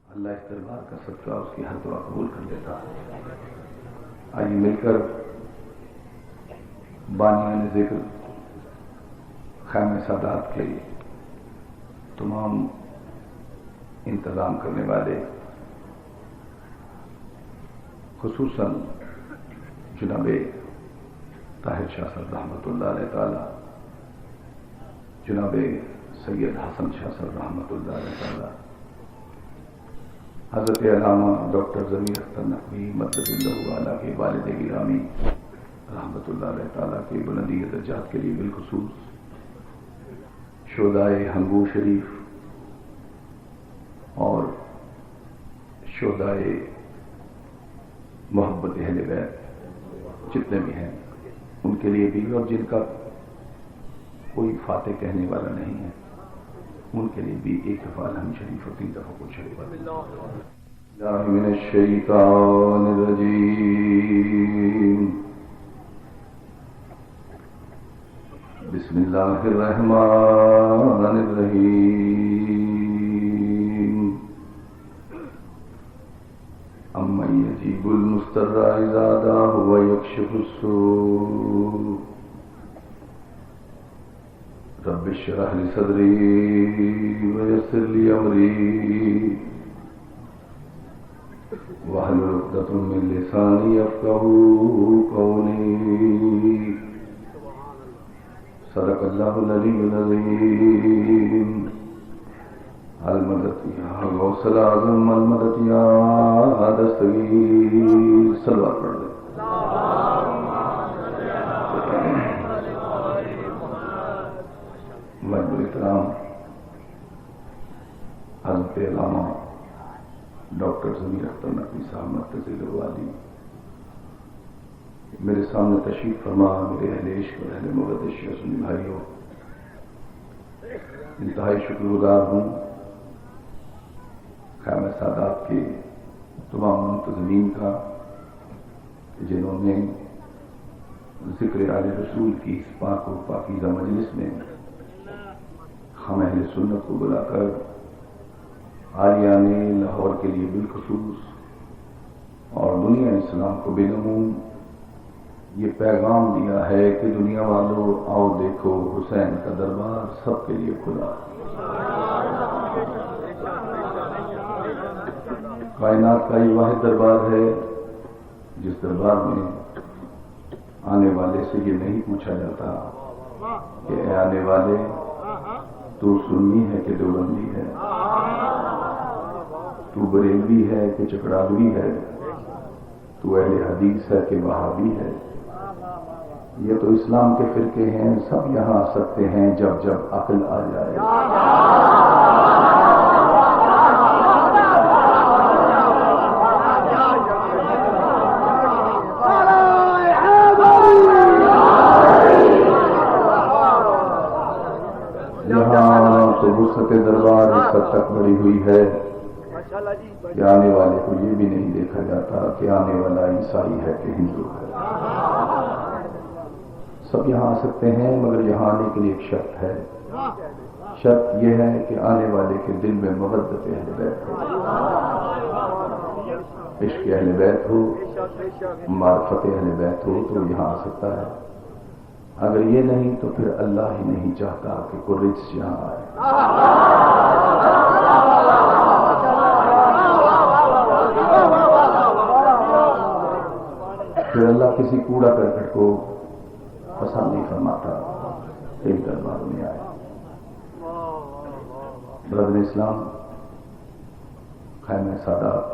اللہ اس دربار کا صدقہ اس کی ہر دعا قبول کر لیتا ہے۔ آئیے مل کر بانیان ذکر خیمہ سادات کے تمام انتظام کرنے والے، خصوصاً جناب طاہر شاہ صاحب رحمۃ اللہ علیہ تعالی، جناب سید حسن شاہ صاحب رحمۃ اللہ علیہ تعالی، حضرت علامہ ڈاکٹر ضمیر اختر نقوی مدد اللہ علیہ کے والد گرامی رحمۃ اللہ علیہ تعالیٰ کے بلندی درجات کے لیے بالخصوص شہدائے ہنگو شریف اور شہدائے محبت اہل بیت جتنے بھی ہیں ان کے لیے بھی، اور جن کا کوئی فاتح کہنے والا نہیں ہے ان کے لیے بھی ایک دفعہ الحمد شریف اور 3 دفعہ کچھ شریف۔ اللہ من الشیطان الرجیم، بسم اللہ الرحمن الرحیم، امن یجیب المضطر اذا دعاه ویکشف السوء، رب اشرح لی صدری ویسر لی امری واحلل عقدۃ من لسانی یفقهوا قولی، صدق اللہ العلی العظیم۔ المدد یا غوث الاعظم، المدد یا دستگیر، صلوات پڑھ لیں۔ مجموعی احترام حضرت علامہ ڈاکٹر ضمیر اختر نقوی صاحب مرتضی الوالی میرے سامنے تشریف فرما، میرے اہل عشق اور اہل محبت شیعہ سنی بھائیوں، انتہائی شکر گزار ہوں خیمہ سادات کے تمام منتظمین کا جنہوں نے ذکر آل رسول کی اس پاک و پاکیزہ مجلس میں ہم اہل سنت کو بلا کر عالیان لاہور کے لیے بالخصوص اور دنیا اسلام کو بالعموم یہ پیغام دیا ہے کہ دنیا والوں آؤ دیکھو حسین کا دربار سب کے لیے کھلا۔ کائنات کا یہ واحد دربار ہے جس دربار میں آنے والے سے یہ نہیں پوچھا جاتا کہ اے آنے والے تو سنی ہے کہ دیوبندی ہے، تو بریلوی ہے کہ چکڑالوی ہے، تو اہل حدیث ہے کہ وہابی ہے۔ یہ تو اسلام کے فرقے ہیں، سب یہاں آ سکتے ہیں جب جب عقل آ جائے۔ یہاں تو وسعت دربار اس حد تک بڑی ہوئی ہے کہ آنے والے کو یہ بھی نہیں دیکھا جاتا کہ آنے والا عیسائی ہے کہ ہندو ہے۔ سب یہاں آ سکتے ہیں، مگر یہاں آنے کے لیے ایک شرط ہے۔ شرط یہ ہے کہ آنے والے کے دل میں محبت اہل بیت ہو، عشق اہل بیت ہو، معرفت اہل بیت ہو تو یہاں آ سکتا ہے۔ اگر یہ نہیں تو پھر اللہ ہی نہیں چاہتا کہ کوئی رجس یہاں آئے۔ پھر اللہ کسی کوڑا کرکٹ کو پسند نہیں فرماتا کہ دربار میں آئے۔ برادر اسلام، خیمہ سادات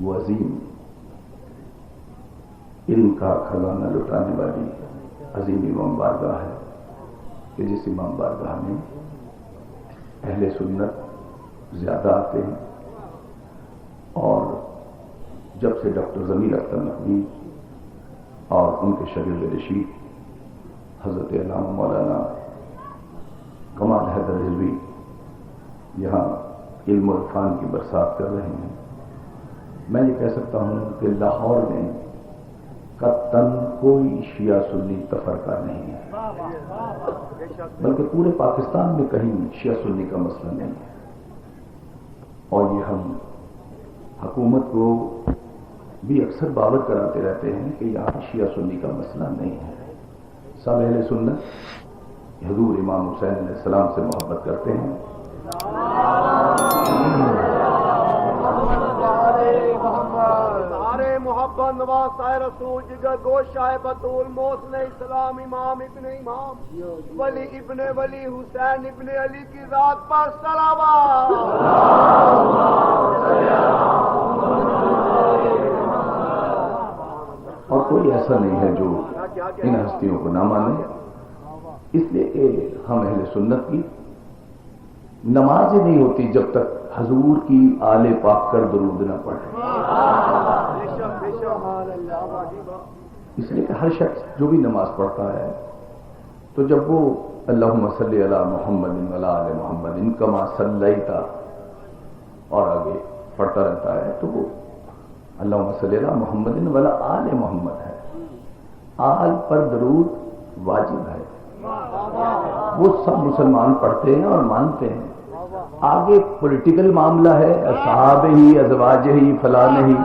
وہ عظیم علم کا خزانہ لٹانے والی عظیم امام بارگاہ ہے کہ جس امام بارگاہ میں اہل سنت زیادہ آتے ہیں، اور جب سے ڈاکٹر ضمیر اختر نقوی اور ان کے شاگرد رشید حضرت علامہ مولانا کمال حیدر رضوی یہاں علم و عرفان کی برسات کر رہے ہیں، میں یہ کہہ سکتا ہوں کہ لاہور میں قطعاً کوئی شیعہ سنی تفرقہ نہیں ہے، بلکہ پورے پاکستان میں کہیں شیعہ سنی کا مسئلہ نہیں ہے، اور ہم حکومت کو بھی اکثر باور کراتے رہتے ہیں کہ یہاں شیعہ سنی کا مسئلہ نہیں ہے، سب اہل سنت حضور امام حسین علیہ السلام سے محبت کرتے ہیں. محبت نواز سائے رسول جگر گوشہ بطول موصل اسلام امام ابن امام ولی ابن ولی حسین ابن علی کی ذات پر صلوات. اور کوئی ایسا نہیں ہے جو ان ہستیوں کو نہ مانے، اس لیے کہ ہم اہل سنت کی نماز ہی نہیں ہوتی جب تک حضور کی آل پاک کر درود نہ پڑھے. اس لیے کہ ہر شخص جو بھی نماز پڑھتا ہے تو جب وہ اللہم صلی علی محمد وعلی آل محمد کما صلیت اور آگے پڑھتا رہتا ہے تو وہ اللہم صلی علی محمد وعلی آل محمد ہے. آل پر درود واجب ہے، وہ سب مسلمان پڑھتے ہیں اور مانتے ہیں. آگے پولیٹیکل معاملہ ہے، صحابہ ہی ازواج ہی فلاں ہی،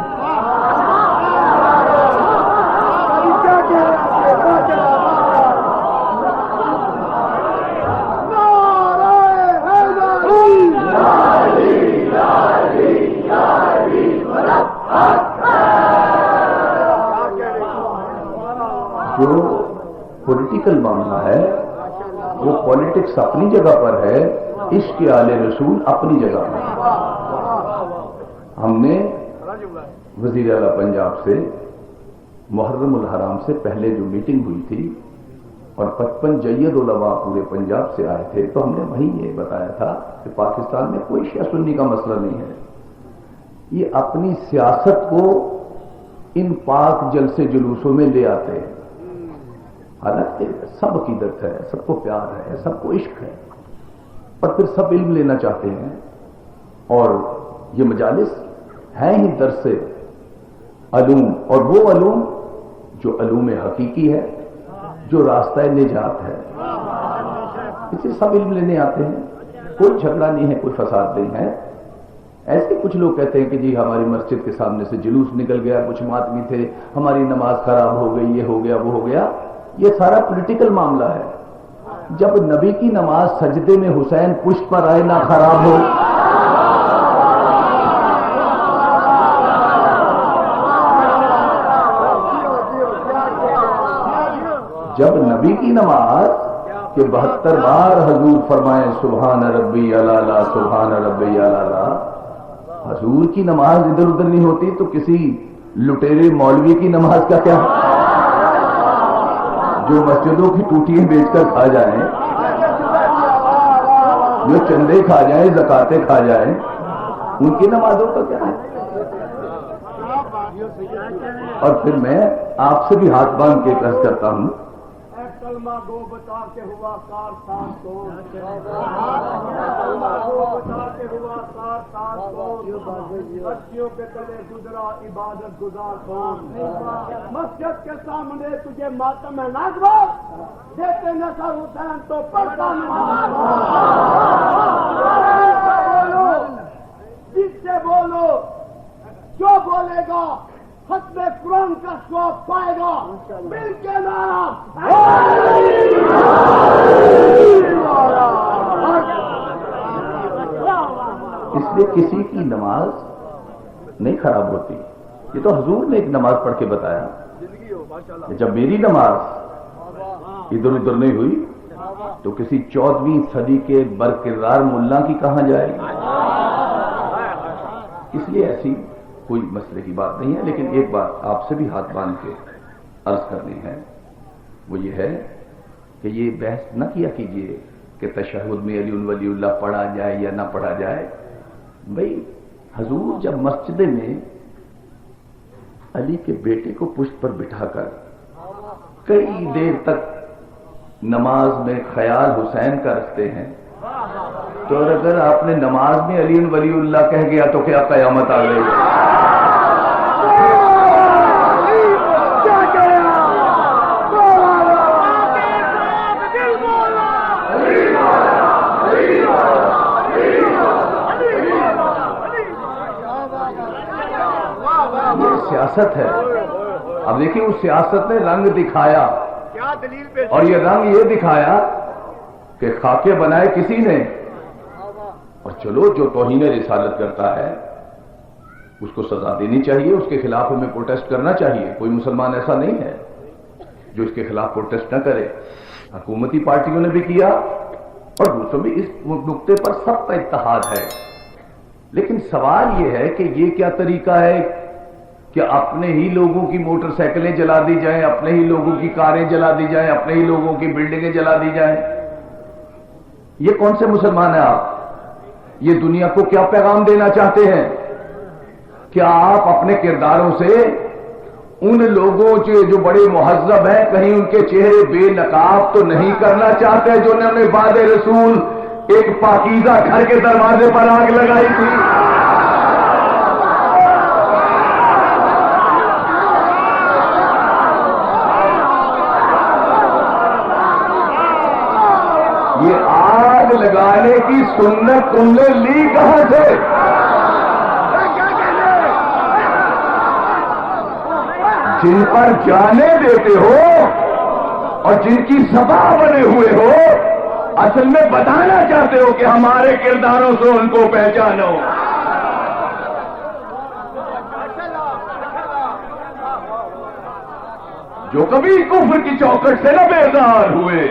جو پولیٹیکل معاملہ ہے وہ پولیٹکس اپنی جگہ پر ہے، عشق آل رسول اپنی جگہ پر. ہم نے وزیر اعلیٰ پنجاب سے محرم الحرام سے پہلے جو میٹنگ ہوئی تھی اور 55 جید علماء پورے پنجاب سے آئے تھے تو ہم نے وہیں یہ بتایا تھا کہ پاکستان میں کوئی شیعہ سنی کا مسئلہ نہیں ہے. یہ اپنی سیاست کو ان پاک جلسے جلوسوں میں لے آتے ہیں، حالانکہ سب عقیدت ہے، سب کو پیار ہے، سب کو عشق ہے، پر پھر سب علم لینا چاہتے ہیں. اور یہ مجالس ہیں ہی درس علوم، اور وہ علوم جو علوم حقیقی ہے، جو راستہ نجات ہے، اسے سب علم لینے آتے ہیں. کوئی جھگڑا نہیں ہے، کوئی فساد نہیں ہے. ایسے کچھ لوگ کہتے ہیں کہ جی ہماری مسجد کے سامنے سے جلوس نکل گیا، کچھ ماتمی تھے، ہماری نماز خراب ہو گئی، یہ ہو گیا وہ ہو گیا. یہ سارا پولیٹیکل معاملہ ہے. جب نبی کی نماز سجدے میں حسین پشت پر آئے نہ خراب ہو، جب نبی کی نماز کہ 72 بار حضور فرمائیں سبحان ربی الاعلی سبحان ربی الاعلی، حضور کی نماز ادھر ادھر نہیں ہوتی تو کسی لٹیرے مولوی کی نماز کا کیا؟ جو مسجدوں کی ٹوٹیاں بیچ کر کھا جائیں، جو چندے کھا جائیں، زکاتیں کھا جائیں، ان کی نمازوں کا کیا ہے؟ اور پھر میں آپ سے بھی ہاتھ باندھ کے عرض کرتا ہوں، کلمہ گو بتا کے ہوا کار سان کو، کلمہ گو بتا کے ہوا کار سان کو، بچیوں کے تلے گزرا عبادت گزار کون، مسجد کے سامنے تجھے ماتم ہے نازوا دیتے نصر حسین تو پڑھتا نماز. جس سے بولو، جو بولے گا ختم قرآن کا ثواب پائے گا. مل کے نعرہ اس لیے کسی کی نماز نہیں خراب ہوتی. یہ تو حضور نے ایک نماز پڑھ کے بتایا. جب میری نماز ادھر ادھر نہیں ہوئی تو کسی 14ویں صدی کے برقرار ملا کی کہاں جائے گی. اس لیے ایسی کوئی مسئلے کی بات نہیں ہے. لیکن ایک بات آپ سے بھی ہاتھ باندھ کے عرض کرنی ہے، وہ یہ ہے کہ یہ بحث نہ کیا کیجئے کہ تشہد میں علی ولی اللہ پڑھا جائے یا نہ پڑھا جائے. بھئی حضور جب مسجد میں علی کے بیٹے کو پشت پر بٹھا کر کئی دیر تک نماز میں خیال حسین کا رکھتے ہیں، تو اگر آپ نے نماز میں علی ولی اللہ کہہ گیا تو کیا قیامت آ گئی؟ سیاست ہے. اب دیکھیں اس سیاست نے رنگ دکھایا, کیا دلیل پیش, اور یہ رنگ یہ دکھایا کہ خاکے بنائے کسی نے, اور چلو جو توہین رسالت کرتا ہے اس کو سزا دینی چاہیے, اس کے خلاف ہمیں پروٹیسٹ کرنا چاہیے. کوئی مسلمان ایسا نہیں ہے جو اس کے خلاف پروٹیسٹ نہ کرے. حکومتی پارٹیوں نے بھی کیا اور دوسروں بھی اس نقطے پر سب کا اتحاد ہے. لیکن سوال یہ ہے کہ یہ کیا طریقہ ہے کہ اپنے ہی لوگوں کی موٹر سائیکلیں جلا دی جائیں, اپنے ہی لوگوں کی کاریں جلا دی جائیں, اپنے ہی لوگوں کی بلڈنگیں جلا دی جائیں. یہ کون سے مسلمان ہیں آپ؟ یہ دنیا کو کیا پیغام دینا چاہتے ہیں؟ کیا آپ اپنے کرداروں سے ان لوگوں جو بڑے مہذب ہیں کہیں ان کے چہرے بے نقاب تو نہیں کرنا چاہتے جو انہوں نے بعد رسول ایک پاکیزہ گھر کے دروازے پر آگ لگائی تھی؟ یہ آگ لگانے کی سنت تم نے لی کہاں سے؟ جن پر جانے دیتے ہو اور جن کی سبا بنے ہوئے ہو, اصل میں بتانا چاہتے ہو کہ ہمارے کرداروں سے ان کو پہچانو. جو کبھی کفر کی چوکٹ سے نہ بیزار ہوئے,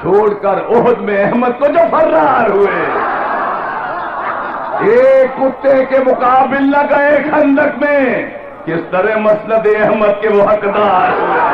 چھوڑ کر احد میں احمد کو جو فرار ہوئے, ایک کتے کے مقابل نہ گئے خندق میں, کس طرح مسند احمد کے وہ حقدار ہوئے.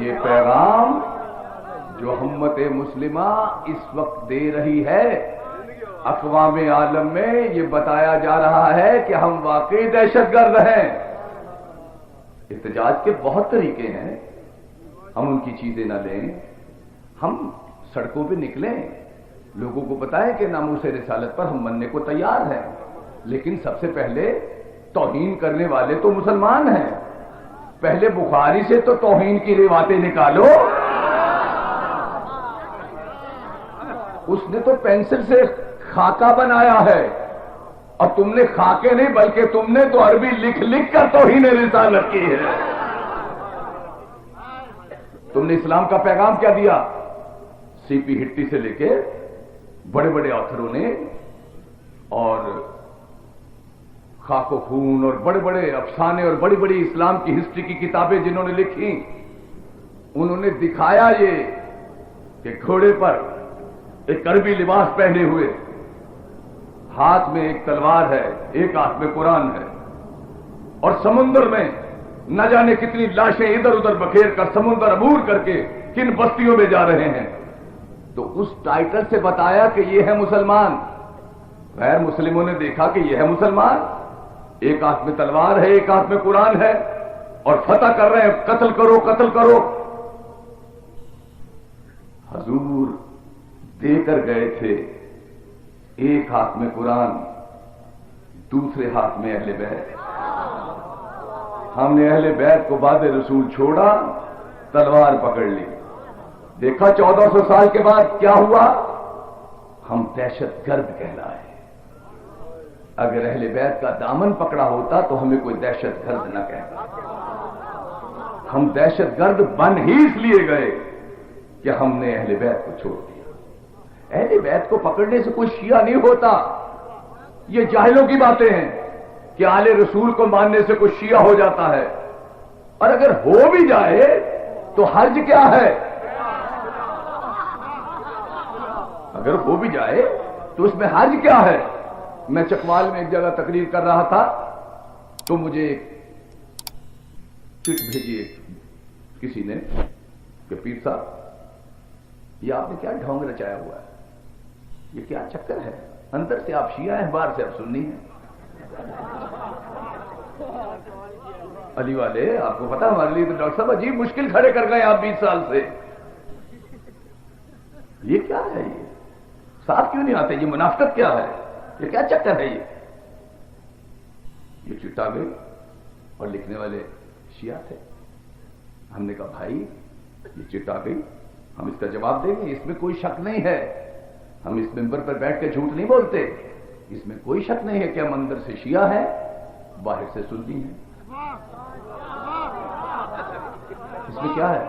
یہ پیغام جو امت مسلمہ اس وقت دے رہی ہے اقوام عالم میں, یہ بتایا جا رہا ہے کہ ہم واقعی دہشت گرد ہیں. احتجاج کے بہت طریقے ہیں, ہم ان کی چیزیں نہ لیں, ہم سڑکوں پہ نکلیں, لوگوں کو بتائیں کہ ناموس رسالت پر ہم مننے کو تیار ہیں, لیکن سب سے پہلے توہین کرنے والے تو مسلمان ہیں. پہلے بخاری سے تو توہین کی روایتیں نکالو. اس نے تو پینسل سے خاکہ بنایا ہے, اور تم نے خاکے نہیں بلکہ تم نے تو عربی لکھ لکھ کر توہین رسالت کی ہے. تم نے اسلام کا پیغام کیا دیا؟ سی پی ہٹی سے لے کے بڑے بڑے آتھروں نے اور خاک و خون اور بڑے بڑے افسانے اور بڑی بڑی اسلام کی ہسٹری کی کتابیں جنہوں نے لکھی, انہوں نے دکھایا یہ کہ گھوڑے پر ایک عربی لباس پہنے ہوئے, ہاتھ میں ایک تلوار ہے, ایک ہاتھ میں قرآن ہے, اور سمندر میں نہ جانے کتنی لاشیں ادھر ادھر بکھیر کر سمندر عبور کر کے کن بستیوں میں جا رہے ہیں. تو اس ٹائٹل سے بتایا کہ یہ ہے مسلمان. غیر مسلموں نے دیکھا کہ یہ ہے مسلمان, ایک ہاتھ میں تلوار ہے, ایک ہاتھ میں قرآن ہے, اور فتح کر رہے ہیں, قتل کرو قتل کرو. حضور دے کر گئے تھے ایک ہاتھ میں قرآن, دوسرے ہاتھ میں اہل بیت. ہم نے اہل بیت کو بعد رسول چھوڑا, تلوار پکڑ لی. دیکھا 1400 سال کے بعد کیا ہوا؟ ہم دہشت گرد کہلائے. اگر اہل بیت کا دامن پکڑا ہوتا تو ہمیں کوئی دہشت گرد نہ کہتا. ہم دہشت گرد بن ہی اس لیے گئے کہ ہم نے اہل بیت کو چھوڑ دیا. اہل بیت کو پکڑنے سے کوئی شیعہ نہیں ہوتا. یہ جاہلوں کی باتیں ہیں کہ آل رسول کو ماننے سے کوئی شیعہ ہو جاتا ہے. اور اگر ہو بھی جائے تو حرج کیا ہے؟ اگر ہو بھی جائے تو اس میں حرج کیا ہے؟ میں چکوال میں ایک جگہ تقریر کر رہا تھا تو مجھے ایک چٹ بھیجی کسی نے کہ پیر صاحب یہ آپ نے کیا ڈھونگ رچایا ہوا ہے، یہ کیا چکر ہے؟ اندر سے آپ شیعہ ہیں، باہر سے آپ سنی ہیں. علی والے آپ کو پتا ہمارے لیے تو ڈاکٹر صاحب عجیب مشکل کھڑے کر گئے آپ 20 سال سے. یہ کیا ہے؟ یہ صاف کیوں نہیں آتے؟ یہ منافقت کیا ہے؟ یہ کیا چکر ہے؟ یہ چٹا گئی اور لکھنے والے شیعہ تھے. ہم نے کہا بھائی یہ چٹا گئی، ہم اس کا جواب دیں گے، اس میں کوئی شک نہیں ہے. ہم اس ممبر پر بیٹھ کے جھوٹ نہیں بولتے. اس میں کوئی شک نہیں ہے کہ ہم اندر سے شیعہ ہیں، باہر سے سنی ہیں. اس میں کیا ہے؟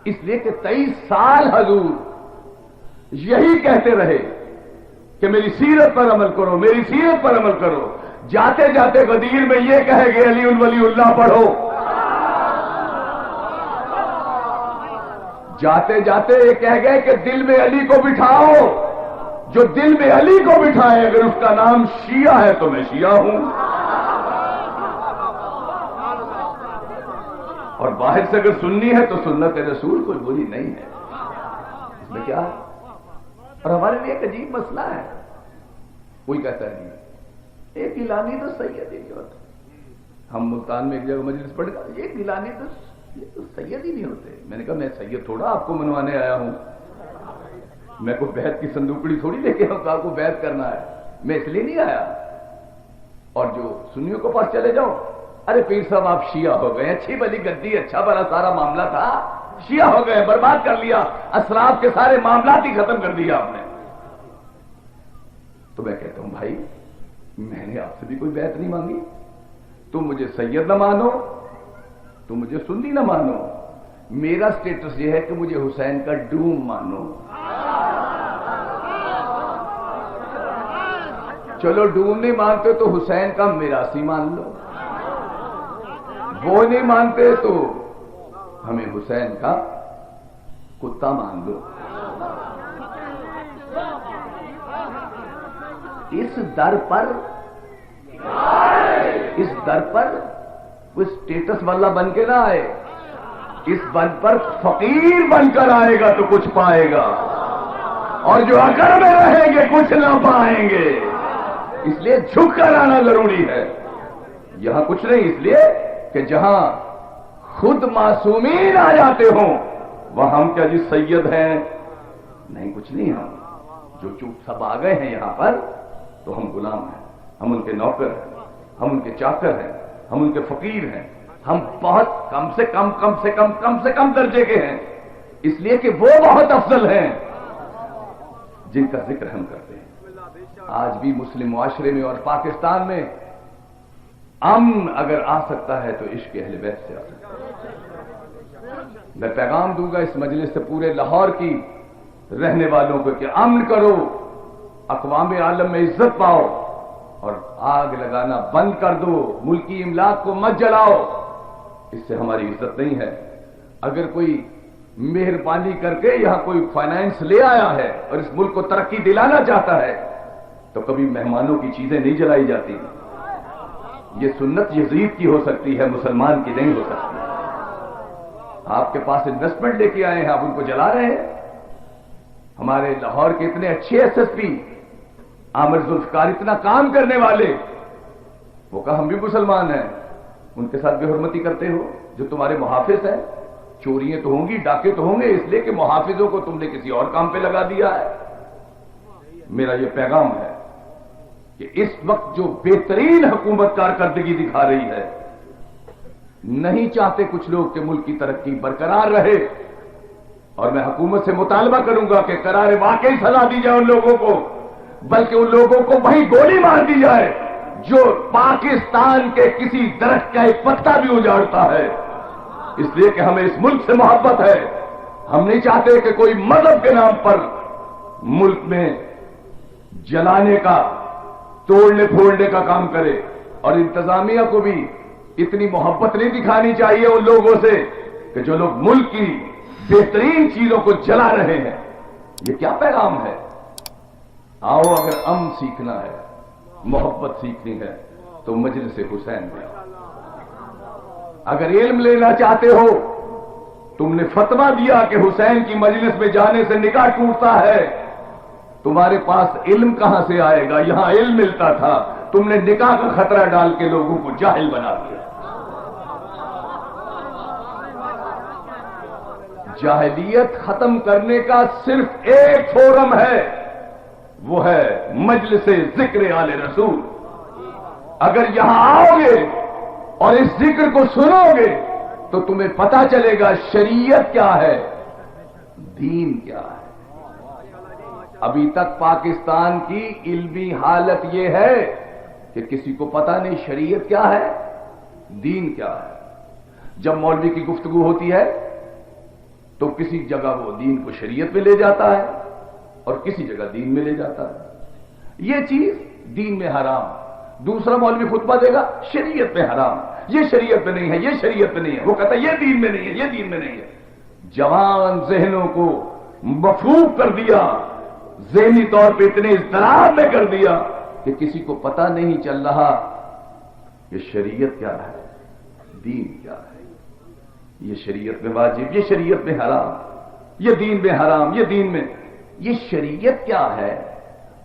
اس لیے کہ 23 سال حضور یہی کہتے رہے کہ میری سیرت پر عمل کرو، میری سیرت پر عمل کرو. جاتے جاتے غدیر میں یہ کہے گے علی الولی اللہ پڑھو. جاتے جاتے یہ کہہ گئے کہ دل میں علی کو بٹھاؤ. جو دل میں علی کو بٹھائے اگر اس کا نام شیعہ ہے تو میں شیعہ ہوں. اور باہر سے اگر سنی ہے تو سنت رسول کوئی بری نہیں ہے. اس میں کیا ہے؟ اور ہمارے لیے ایک عجیب مسئلہ ہے. کوئی کہتا ہے نہیں ایک گیلانی تو سید ہی نہیں ہوتا. ہم ملتان میں ایک جگہ مجلس پڑھ گئے، ایک گیلانی تو سید ہی نہیں ہوتے. میں نے کہا میں سید تھوڑا آپ کو منوانے آیا ہوں، میں کوئی بیعت کی صندوقڑی تھوڑی لے کے آپ کو بیعت کرنا ہے. میں اس لیے نہیں آیا. اور جو سنیوں کو پاس چلے جاؤ، ارے پیر صاحب آپ شیعہ ہو گئے، اچھی بلی گدی، اچھا بڑا سارا معاملہ تھا، شیعہ ہو گئے، برباد کر لیا، اسراف کے سارے معاملات ہی ختم کر دیا آپ نے. تو میں کہتا ہوں بھائی میں نے آپ سے بھی کوئی بیعت نہیں مانگی. تم مجھے سید نہ مانو، تم مجھے سنی نہ مانو. میرا سٹیٹس یہ ہے کہ مجھے حسین کا ڈوم مانو. چلو ڈوم نہیں مانتے تو حسین کا میراثی مان لو. وہ نہیں مانتے تو ہمیں حسین کا کتا مان لو. اس در پر کوئی سٹیٹس والا بن کے نہ آئے. اس بن پر فقیر بن کر آئے گا تو کچھ پائے گا، اور جو اکڑ میں رہیں گے کچھ نہ پائیں گے. اس لیے جھک کر آنا ضروری ہے. یہاں کچھ نہیں، اس لیے کہ جہاں خود معصومین آ جاتے ہوں وہاں ہم کیا جی سید ہیں؟ نہیں، کچھ نہیں. ہم جو چوپ سب آ گئے ہیں یہاں پر تو ہم غلام ہیں، ہم ان کے نوکر ہیں، ہم ان کے چاکر ہیں، ہم ان کے فقیر ہیں. ہم بہت کم سے کم درجے کے ہیں، اس لیے کہ وہ بہت افضل ہیں جن کا ذکر ہم کرتے ہیں. آج بھی مسلم معاشرے میں اور پاکستان میں امن اگر آ سکتا ہے تو عشق اہل بیت سے آ سکتا ہے. میں پیغام دوں گا اس مجلس سے پورے لاہور کی رہنے والوں کو کہ امن کرو، اقوام عالم میں عزت پاؤ، اور آگ لگانا بند کر دو. ملکی املاک کو مت جلاؤ، اس سے ہماری عزت نہیں ہے. اگر کوئی مہربانی کر کے یہاں کوئی فائنانس لے آیا ہے اور اس ملک کو ترقی دلانا چاہتا ہے تو کبھی مہمانوں کی چیزیں نہیں جلائی جاتی. یہ سنت یزید کی ہو سکتی ہے، مسلمان کی نہیں ہو سکتی. آپ کے پاس انویسٹمنٹ لے کے آئے ہیں، آپ ان کو جلا رہے ہیں. ہمارے لاہور کے اتنے اچھے ایس ایس پی عامر ذوالفقار، اتنا کام کرنے والے، وہ کہا ہم بھی مسلمان ہیں، ان کے ساتھ بے حرمتی کرتے ہو. جو تمہارے محافظ ہیں، چوریاں تو ہوں گی، ڈاکے تو ہوں گے، اس لیے کہ محافظوں کو تم نے کسی اور کام پہ لگا دیا ہے. میرا یہ پیغام ہے کہ اس وقت جو بہترین حکومت کارکردگی دکھا رہی ہے، نہیں چاہتے کچھ لوگ کہ ملک کی ترقی برقرار رہے. اور میں حکومت سے مطالبہ کروں گا کہ قرار واقعی سزا دی جائے ان لوگوں کو، بلکہ ان لوگوں کو وہی گولی مار دی جائے جو پاکستان کے کسی درخت کا ایک پتا بھی اجاڑتا ہے. اس لیے کہ ہمیں اس ملک سے محبت ہے، ہم نہیں چاہتے کہ کوئی مذہب کے نام پر ملک میں جلانے کا، توڑنے پھوڑنے کا کام کرے، اور انتظامیہ کو بھی اتنی محبت نہیں دکھانی چاہیے ان لوگوں سے کہ جو لوگ ملک کی بہترین چیزوں کو جلا رہے ہیں۔ یہ کیا پیغام ہے؟ آؤ، اگر امن سیکھنا ہے، محبت سیکھنی ہے تو مجلس حسین میں آؤ۔ اگر علم لینا چاہتے ہو، تم نے فتویٰ دیا کہ حسین کی مجلس میں جانے سے نکاح ٹوٹتا ہے، تمہارے پاس علم کہاں سے آئے گا؟ یہاں علم ملتا تھا، تم نے نکاح کا خطرہ ڈال کے لوگوں کو جاہل بنا دیا۔ جاہلیت ختم کرنے کا صرف ایک فورم ہے، وہ ہے مجلس ذکر آل رسول۔ اگر یہاں آؤ گے اور اس ذکر کو سنو گے تو تمہیں پتا چلے گا شریعت کیا ہے، دین کیا ہے۔ ابھی تک پاکستان کی علمی حالت یہ ہے کہ کسی کو پتا نہیں شریعت کیا ہے، دین کیا ہے۔ جب مولوی کی گفتگو ہوتی ہے تو کسی جگہ وہ دین کو شریعت میں لے جاتا ہے اور کسی جگہ دین میں لے جاتا ہے۔ یہ چیز دین میں حرام، دوسرا مولوی خطبہ دے گا شریعت میں حرام، یہ شریعت میں نہیں ہے، یہ شریعت میں نہیں ہے، وہ کہتا ہے یہ دین میں نہیں ہے، یہ دین میں نہیں ہے۔ جوان ذہنوں کو مفروغ کر دیا، ذہنی طور پہ اتنے اضطراب میں کر دیا کہ کسی کو پتہ نہیں چل رہا کہ شریعت کیا ہے، دین کیا ہے۔ یہ شریعت میں واجب، یہ شریعت میں حرام، یہ دین میں حرام، یہ دین میں۔ یہ شریعت کیا ہے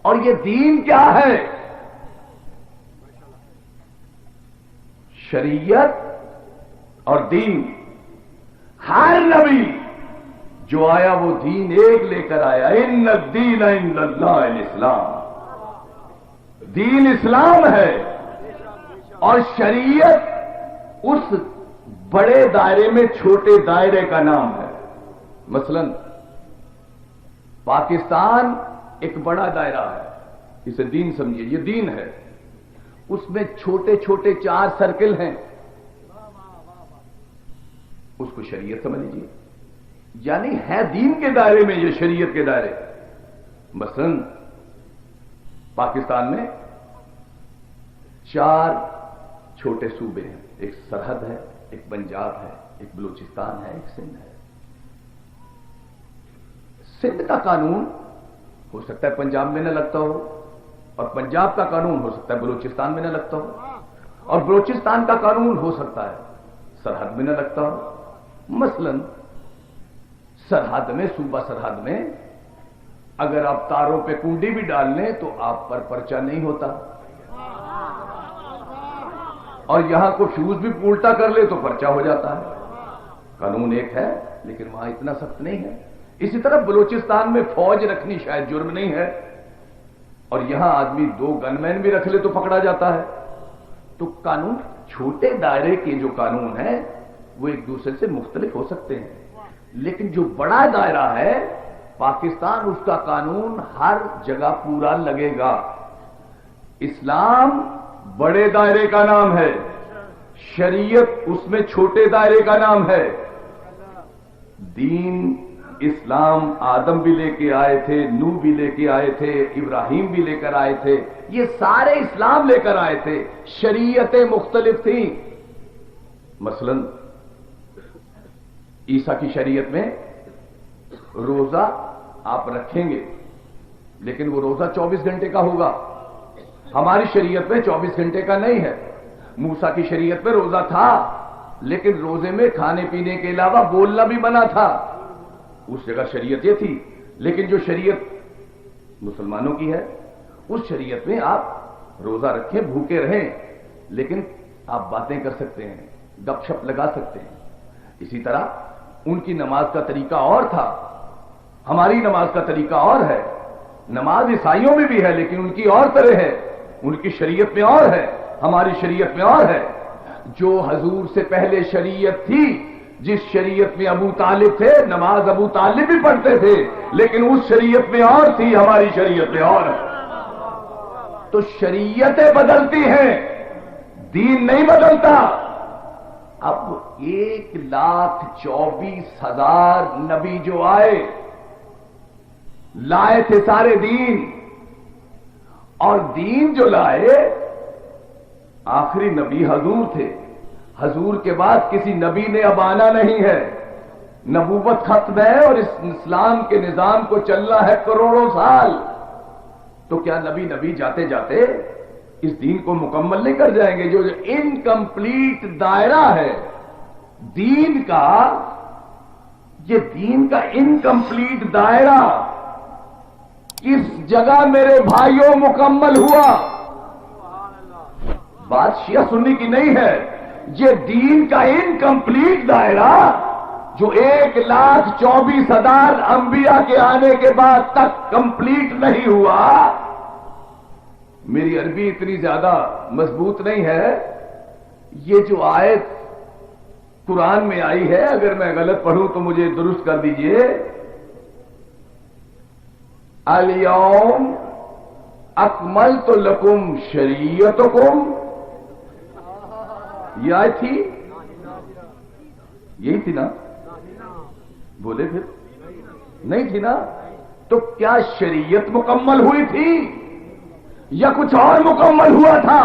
اور یہ دین کیا ہے؟ شریعت اور دین، ہر نبی جو آیا وہ دین ایک لے کر آیا۔ ان الدین عند اللہ الاسلام، دین اسلام ہے، اور شریعت اس بڑے دائرے میں چھوٹے دائرے کا نام ہے۔ مثلا پاکستان ایک بڑا دائرہ ہے، اسے دین سمجھیے، یہ دین ہے، اس میں چھوٹے چھوٹے 4 سرکل ہیں، اس کو شریعت سمجھ لیجیے، یعنی ہے دین کے دائرے میں، یہ شریعت کے دائرے۔ مثلا پاکستان میں 4 چھوٹے صوبے ہیں، ایک سرحد ہے، ایک پنجاب ہے، ایک بلوچستان ہے، ایک سندھ ہے۔ سندھ کا قانون ہو سکتا ہے پنجاب میں نہ لگتا ہو، اور پنجاب کا قانون ہو سکتا ہے بلوچستان میں نہ لگتا ہو، اور بلوچستان کا قانون ہو سکتا ہے سرحد میں نہ لگتا ہو۔ مثلا سرحد میں، صوبہ سرحد میں اگر آپ تاروں پہ کنڈی بھی ڈال لیں تو آپ پر پرچہ نہیں ہوتا، اور یہاں کو فیوز بھی الٹا کر لے تو پرچہ ہو جاتا ہے۔ قانون ایک ہے لیکن وہاں اتنا سخت نہیں ہے۔ اسی طرح بلوچستان میں فوج رکھنی شاید جرم نہیں ہے، اور یہاں آدمی 2 گن مین بھی رکھ لے تو پکڑا جاتا ہے۔ تو قانون، چھوٹے دائرے کے جو قانون ہیں وہ ایک دوسرے سے مختلف ہو سکتے ہیں، لیکن جو بڑا دائرہ ہے پاکستان، اس کا قانون ہر جگہ پورا لگے گا۔ اسلام بڑے دائرے کا نام ہے، شریعت اس میں چھوٹے دائرے کا نام ہے۔ دین اسلام آدم بھی لے کے آئے تھے، نوح بھی لے کے آئے تھے، ابراہیم بھی لے کر آئے تھے، یہ سارے اسلام لے کر آئے تھے، شریعتیں مختلف تھیں۔ مثلا عیسیٰ کی شریعت میں روزہ آپ رکھیں گے لیکن وہ روزہ 24 گھنٹے کا ہوگا، ہماری شریعت میں 24 گھنٹے کا نہیں ہے۔ موسیٰ کی شریعت میں روزہ تھا لیکن روزے میں کھانے پینے کے علاوہ بولنا بھی منع تھا، اس جگہ شریعت یہ تھی۔ لیکن جو شریعت مسلمانوں کی ہے اس شریعت میں آپ روزہ رکھیں، بھوکے رہیں، لیکن آپ باتیں کر سکتے ہیں، گپ شپ لگا سکتے ہیں۔ اسی طرح ان کی نماز کا طریقہ اور تھا، ہماری نماز کا طریقہ اور ہے۔ نماز عیسائیوں میں بھی ہے لیکن ان کی اور طرح ہے، ان کی شریعت میں اور ہے، ہماری شریعت میں اور ہے۔ جو حضور سے پہلے شریعت تھی، جس شریعت میں ابو طالب تھے، نماز ابو طالب بھی پڑھتے تھے لیکن اس شریعت میں اور تھی، ہماری شریعت میں اور ہے۔ تو شریعتیں بدلتی ہیں، دین نہیں بدلتا۔ اب 1,24,000 نبی جو آئے، لائے تھے سارے دین، اور دین جو لائے آخری نبی حضور تھے. حضور کے بعد کسی نبی نے اب آنا نہیں ہے، نبوت ختم ہے اور اس اسلام کے نظام کو چلنا ہے کروڑوں سال. تو کیا نبی جاتے جاتے اس دین کو مکمل نہیں کر جائیں گے؟ جو انکمپلیٹ دائرہ ہے دین کا، یہ دین کا انکمپلیٹ دائرہ کس جگہ میرے بھائیوں مکمل ہوا؟ بات شیعہ سنی کی نہیں ہے، یہ دین کا انکمپلیٹ دائرہ جو 1,24,000 انبیاء کے آنے کے بعد تک کمپلیٹ نہیں ہوا. میری عربی اتنی زیادہ مضبوط نہیں ہے، یہ جو آیت قرآن میں آئی ہے، اگر میں غلط پڑھوں تو مجھے درست کر دیجئے. الیوم اکملت لکم شریعتکم، یہ آیت تھی، یہی تھی نا؟ بولے پھر نہیں تھی نا؟ تو کیا شریعت مکمل ہوئی تھی یا کچھ اور مکمل ہوا تھا؟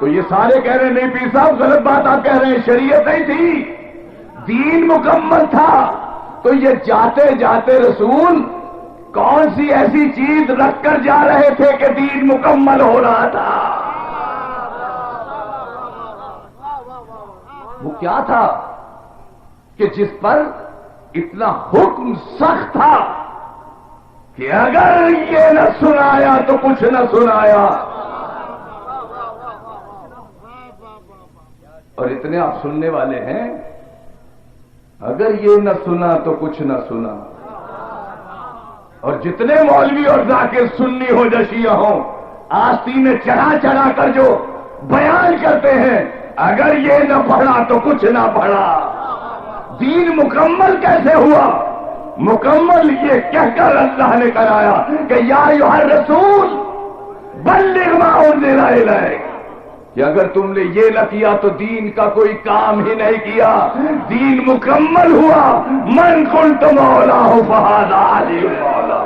تو یہ سارے کہہ رہے ہیں نہیں پیر صاحب غلط بات آپ کہہ رہے ہیں، شریعت نہیں تھی، دین مکمل تھا. تو یہ جاتے جاتے رسول کون سی ایسی چیز رکھ کر جا رہے تھے کہ دین مکمل ہو رہا تھا؟ وہ کیا تھا کہ جس پر اتنا حکم سخت تھا کہ اگر یہ نہ سنایا تو کچھ نہ سنایا؟ اور اتنے آپ سننے والے ہیں، اگر یہ نہ سنا تو کچھ نہ سنا. اور جتنے مولوی اور ذاکر سنی ہو یا شیعہ ہوں، آستینے چڑھا چڑھا کر جو بیان کرتے ہیں، اگر یہ نہ پڑھا تو کچھ نہ پڑھا. دین مکمل کیسے ہوا؟ مکمل یہ کہہ کر اللہ نے کرایا کہ یا ایھا الرسول بلغ ما انزل الیک، کہ اگر تم نے یہ نہ کیا تو دین کا کوئی کام ہی نہیں کیا. دین مکمل ہوا. من کنت مولاہ فھذا علی مولا.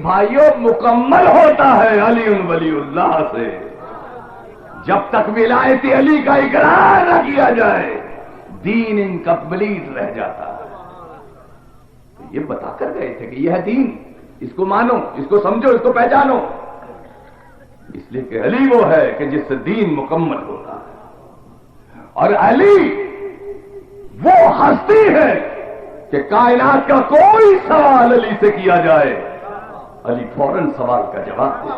بھائیو مکمل ہوتا ہے علی ولی اللہ سے. جب تک ولایت علی کا اقرار نہ کیا جائے دین انکمپلیٹ رہ جاتا ہے. یہ بتا کر گئے تھے کہ یہ ہے دین، اس کو مانو، اس کو سمجھو، اس کو پہچانو. اس لیے کہ علی وہ ہے کہ جس سے دین مکمل ہوتا ہے. اور علی وہ ہستی ہے کہ کائنات کا کوئی سوال علی سے کیا جائے علی فوراً سوال کا جواب دے.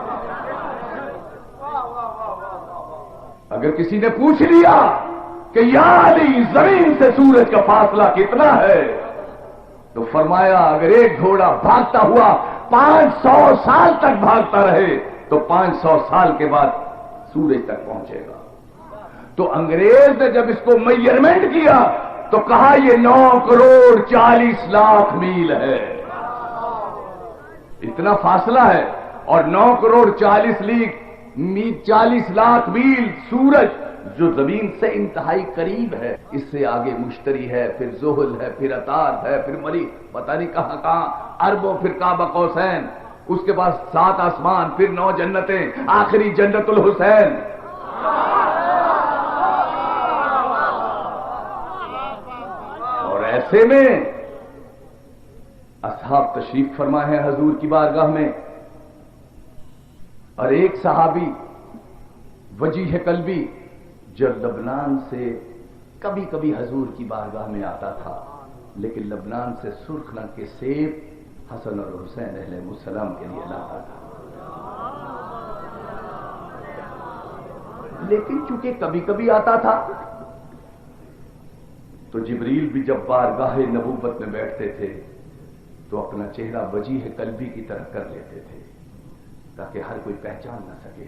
اگر کسی نے پوچھ لیا کہ یا علی زمین سے سورج کا فاصلہ کتنا ہے، تو فرمایا اگر ایک گھوڑا بھاگتا ہوا 500 سال تک بھاگتا رہے تو 500 سال کے بعد سورج تک پہنچے گا. تو انگریز نے جب اس کو میجرمنٹ کیا تو کہا یہ 9,40,00,000 میل ہے. اتنا فاصلہ ہے، اور 9,40,00,000 میل سورج جو زمین سے انتہائی قریب ہے، اس سے آگے مشتری ہے، پھر زحل ہے، پھر عطارد ہے، پھر مریخ، پتہ نہیں کہاں کہاں اربوں، پھر کعبہ قوسین، اس کے بعد 7 آسمان، پھر 9 جنتیں، آخری جنت الحسین. اور ایسے میں اصحاب تشریف فرما ہے حضور کی بارگاہ میں، اور ایک صحابی وجیح قلبی جو لبنان سے کبھی کبھی حضور کی بارگاہ میں آتا تھا، لیکن لبنان سے سرخ رنگ کے سیب حسن اور حسین علیہ السلام کے لیے لاتا تھا. لیکن چونکہ کبھی کبھی آتا تھا تو جبریل بھی جب بارگاہ نبوت میں بیٹھتے تھے تو اپنا چہرہ وجیح قلبی کی طرح کر لیتے تھے تاکہ ہر کوئی پہچان نہ سکے.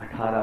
18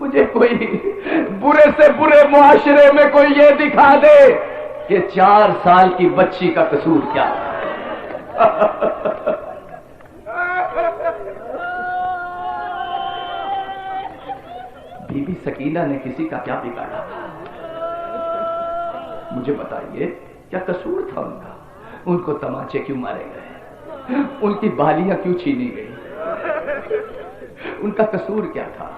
مجھے کوئی برے سے برے معاشرے میں کوئی یہ دکھا دے کہ 4 سال کی بچی کا قصور کیا ہے. بی بی سکینہ نے کسی کا کیا بگاڑا؟ مجھے بتائیے کیا قصور تھا ان کا؟ ان کو تماچے کیوں مارے گئے؟ ان کی بالیاں کیوں چھینی گئی؟ ان کا قصور کیا تھا؟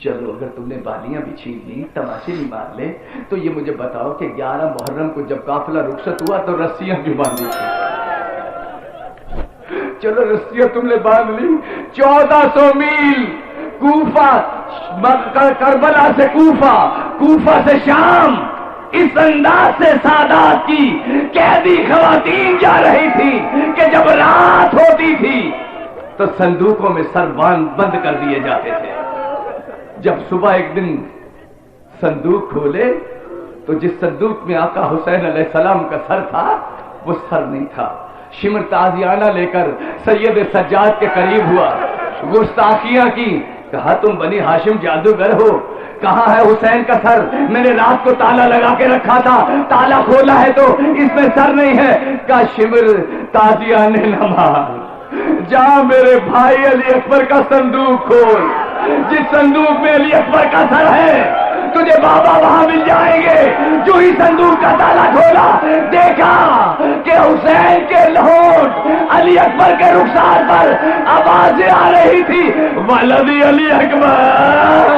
چلو اگر تم نے بالیاں بھی چھین لی، تماچے بھی مار لے، تو یہ مجھے بتاؤ کہ 11 محرم کو جب قافلہ رخصت ہوا تو رسیاں بھی باندھی تھی. چلو رسیاں تم نے باندھ لی، 1400 میل کوفہ، کربلا سے کوفہ، کوفہ سے شام، اس انداز سے سادات کی قیدی خواتین جا رہی تھی کہ جب رات ہوتی تھی تو صندوقوں میں سر بند کر دیے جاتے تھے. جب صبح ایک دن صندوق کھولے تو جس صندوق میں آقا حسین علیہ السلام کا سر تھا وہ سر نہیں تھا. شمر تازیانہ لے کر سید سجاد کے قریب ہوا، گستاخیاں کی، کہا تم بنی ہاشم جادوگر ہو، کہاں ہے حسین کا سر؟ میں نے رات کو تالا لگا کے رکھا تھا، تالا کھولا ہے تو اس میں سر نہیں ہے. کہا شمر تازیانہ نماز، جا میرے بھائی علی اکبر کا صندوق کھول، جس صندوق میں علی اکبر کا سر ہے تجھے بابا وہاں مل جائیں گے. جو ہی صندوق کا تالا کھولا دیکھا کہ حسین کے لہوٹ علی اکبر کے رخسار پر آوازیں آ رہی تھی، ولدی علی اکبر،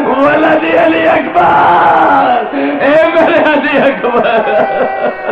ولدی علی اکبر، اے میرے علی اکبر.